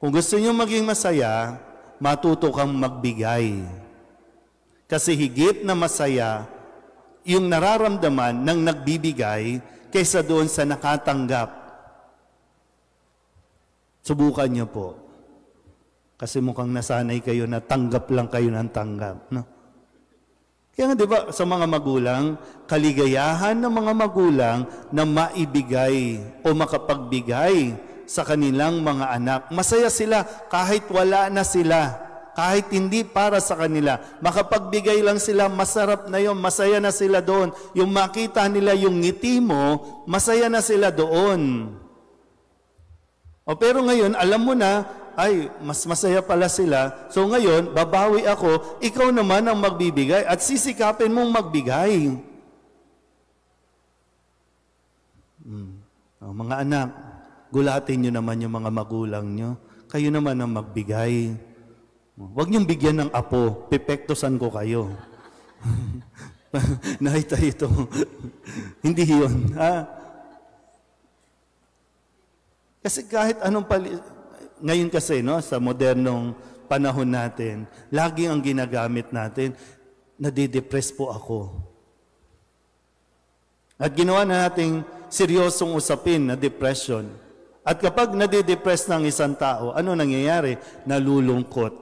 Kung gusto niyo maging masaya, matuto kang magbigay. Kasi higit na masaya yung nararamdaman ng nagbibigay kaysa doon sa nakatanggap. Subukan niyo po. Kasi mukhang nasanay kayo na tanggap lang kayo ng tanggap. No? Kaya nga, di ba, sa mga magulang, kaligayahan ng mga magulang na maibigay o makapagbigay sa kanilang mga anak. Masaya sila kahit wala na sila, kahit hindi para sa kanila. Makapagbigay lang sila, masarap na yun, masaya na sila doon. Yung makita nila yung ngiti mo, masaya na sila doon. O pero ngayon, alam mo na, ay, mas masaya pala sila. So ngayon, babawi ako, ikaw naman ang magbibigay at sisikapin mong magbigay. O, mga anak, gulatin nyo naman yung mga magulang nyo. Kayo naman ang magbigay. Huwag niyong bigyan ng apo, pipektosan ko kayo. Nakita ito. Hindi yun. Kasi kahit anong ngayon kasi, no, sa modernong panahon natin, lagi ang ginagamit natin, nadidepress po ako. At ginawa na nating seryosong usapin na depression. At kapag nadidepress ng isang tao, ano nangyayari? Nalulungkot.